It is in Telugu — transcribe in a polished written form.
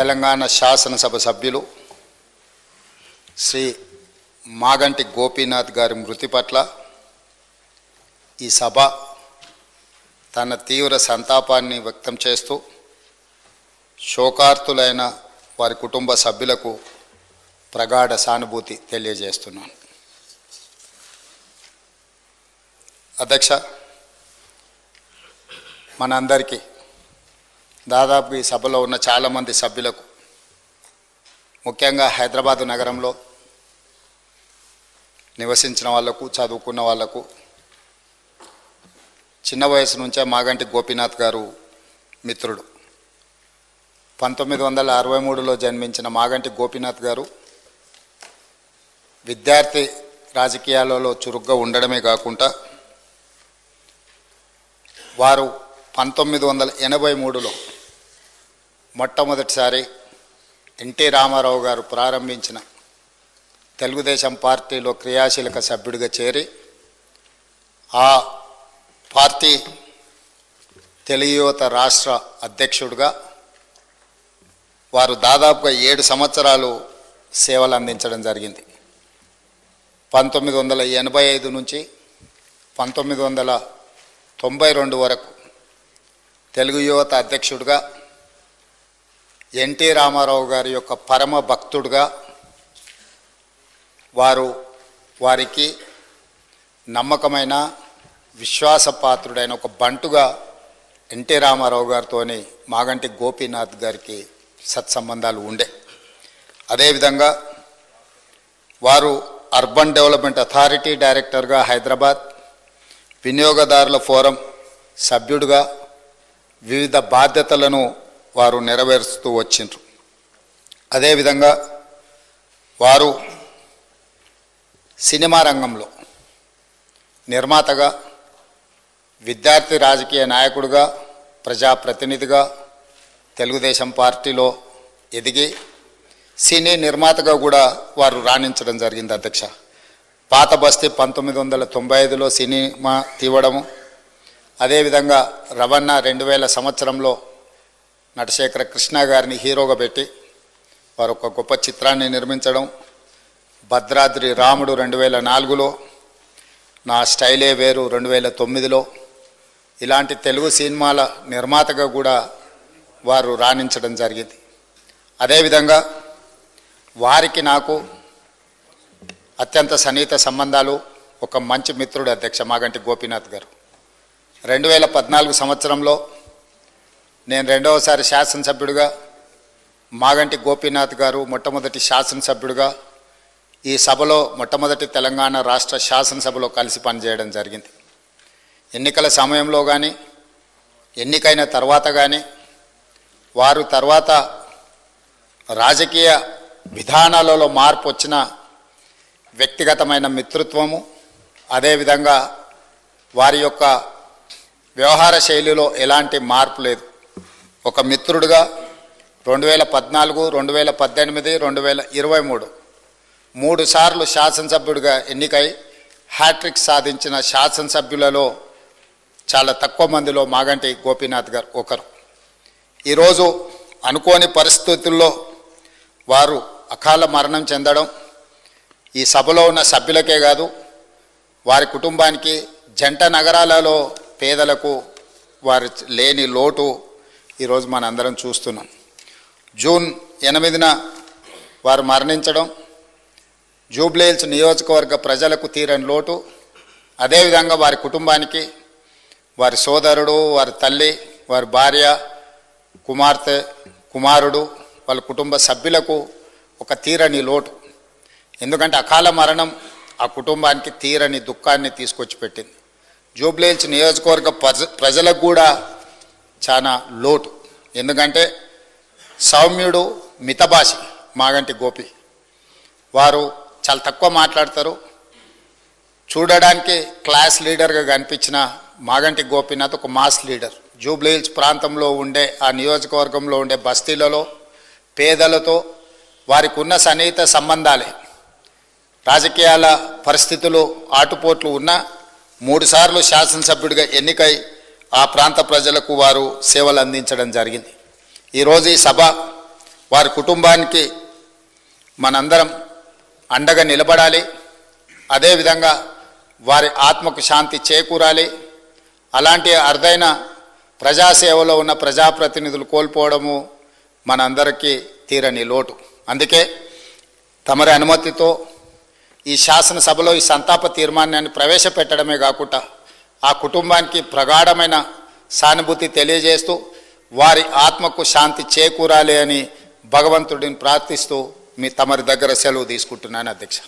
తెలంగాణ శాసనసభ సభ్యులు శ్రీ మాగంటి గోపీనాథ్ గారి మృతి పట్ల ఈ సభ తన తీవ్ర సంతాపాన్ని వ్యక్తం చేస్తూ శోకార్తులైన వారి కుటుంబ సభ్యులకు ప్రగాఢ సానుభూతి తెలియజేస్తున్నాను. అధ్యక్ష, మనందరికీ దాదాపు ఈ సభలో ఉన్న చాలామంది సభ్యులకు, ముఖ్యంగా హైదరాబాదు నగరంలో నివసించిన వాళ్లకు, చదువుకున్న వాళ్లకు, చిన్న వయసు నుంచే మాగంటి గోపీనాథ్ గారు మిత్రుడు. 1963లో జన్మించిన మాగంటి గోపీనాథ్ గారు విద్యార్థి రాజకీయాలలో చురుగ్గా ఉండడమే కాకుండా వారు 1983లో మొట్టమొదటిసారి ఎన్టీ రామారావు గారు ప్రారంభించిన తెలుగుదేశం పార్టీలో క్రియాశీలక సభ్యుడిగా చేరి ఆ పార్టీ తెలుగు యువత రాష్ట్ర అధ్యక్షుడిగా వారు దాదాపుగా 7 సంవత్సరాలు సేవలు అందించడం జరిగింది. 1985 నుంచి 1992 వరకు తెలుగు యువత అధ్యక్షుడిగా, ఎన్టీ రామారావు గారి యొక్క పరమ భక్తుడిగా, వారికి నమ్మకమైన విశ్వాసపాత్రుడైన ఒక బంటుగా ఎన్టీ రామారావు గారితోని మాగంటి గోపీనాథ్ గారికి సత్సంబంధాలు ఉండే. అదేవిధంగా వారు అర్బన్ డెవలప్మెంట్ అథారిటీ డైరెక్టర్గా హైదరాబాద్, వినియోగదారుల ఫోరం సభ్యుడిగా వివిధ బాధ్యతలను వారు నెరవేరుస్తూ వచ్చిండ్రు. అదేవిధంగా వారు సినిమా రంగంలో నిర్మాతగా, విద్యార్థి రాజకీయ నాయకుడిగా, ప్రజాప్రతినిధిగా తెలుగుదేశం పార్టీలో ఎదిగి సినీ నిర్మాతగా కూడా వారు రాణించడం జరిగింది. అధ్యక్ష, పాత బస్తీ 1995లో సినిమా తీవడము, అదేవిధంగా రవణ 2000 సంవత్సరంలో నటశేఖర కృష్ణ గారిని హీరోగా పెట్టి వారు ఒక గొప్ప చిత్రాన్ని నిర్మించడం, భద్రాద్రి రాముడు 2004లో, నా స్టైలే వేరు 2009లో, ఇలాంటి తెలుగు సినిమాల నిర్మాతగా కూడా వారు రాణించడం జరిగింది. అదేవిధంగా వారికి నాకు అత్యంత సన్నిహిత సంబంధాలు, ఒక మంచి మిత్రుడు అధ్యక్ష మాగంటి గోపీనాథ్ గారు. 2014 సంవత్సరంలో నేను రెండవసారి శాసనసభ్యుడిగా, మాగంటి గోపీనాథ్ గారు మొట్టమొదటి శాసనసభ్యుడిగా ఈ సభలో మొట్టమొదటి తెలంగాణ రాష్ట్ర శాసనసభలో కలిసి పనిచేయడం జరిగింది. ఎన్నికల సమయంలో కానీ, ఎన్నికైన తర్వాత కానీ, వారు తర్వాత రాజకీయ విధానాలలో మార్పు వచ్చిన వ్యక్తిగతమైన మిత్రత్వము, అదేవిధంగా వారి యొక్క వ్యవహార శైలిలో ఎలాంటి మార్పు లేదు. ఒక మిత్రుడిగా 2014, 2018, 2023 3 సార్లు శాసనసభ్యుడిగా ఎన్నికై హ్యాట్రిక్ సాధించిన శాసనసభ్యులలో చాలా తక్కువ మందిలో మాగంటి గోపీనాథ్ గారు ఒకరు. ఈరోజు అనుకోని పరిస్థితుల్లో వారు అకాల మరణం చెందడం ఈ సభలో ఉన్న సభ్యులకే కాదు, వారి కుటుంబానికి, జంట నగరాలలో పేదలకు వారి లేని లోటు ఈరోజు మనందరం చూస్తున్నాం. జూన్ 8న వారు మరణించడం జూబ్లీహిల్స్ నియోజకవర్గ ప్రజలకు తీరని లోటు. అదేవిధంగా వారి కుటుంబానికి, వారి సోదరుడు, వారి తల్లి, వారి భార్య, కుమార్తె, కుమారుడు, వాళ్ళ కుటుంబ సభ్యులకు ఒక తీరని లోటు. ఎందుకంటే అకాల మరణం ఆ కుటుంబానికి తీరని దుఃఖాన్ని తీసుకొచ్చి పెట్టింది. జూబ్లీహిల్స్ నియోజకవర్గ ప్రజలకు కూడా చాలా లోటు. ఎందుకంటే సౌమ్యుడు, మితభాషి మాగంటి గోపి. వారు చాలా తక్కువ మాట్లాడతారు. చూడడానికి క్లాస్ లీడర్గా కనిపించిన మాగంటి గోపీనాథ్ ఒక మాస్ లీడర్. జూబ్లీహిల్స్ ప్రాంతంలో ఉండే, ఆ నియోజకవర్గంలో ఉండే బస్తీలలో పేదలతో వారికి ఉన్న సన్నిహిత సంబంధాలే, రాజకీయాల పరిస్థితులు ఆటుపోట్లు ఉన్న 3 సార్లు శాసనసభ్యుడిగా ఎన్నికై ఆ ప్రాంత ప్రజలకు వారు సేవలు అందించడం జరిగింది. ఈరోజు ఈ సభ వారి కుటుంబానికి మనందరం అండగా నిలబడాలి. అదేవిధంగా వారి ఆత్మకు శాంతి చేకూరాలి. అలాంటి అరుదైన ప్రజాసేవలో ఉన్న ప్రజాప్రతినిధులు కోల్పోవడము మనందరికీ తీరని లోటు. అందుకే తమరి అనుమతితో ఈ శాసనసభలో ఈ సంతాప తీర్మానాన్ని ప్రవేశపెట్టడమే కాకుండా ఆ కుటుంబానికి ప్రగాఢమైన సానుభూతి తెలియజేస్తూ వారి ఆత్మకు శాంతి చేకూరాలి అని భగవంతుడిని ప్రార్థిస్తూ తమరి దగ్గర సెలవు తీసుకుంటున్నాను అధ్యక్ష.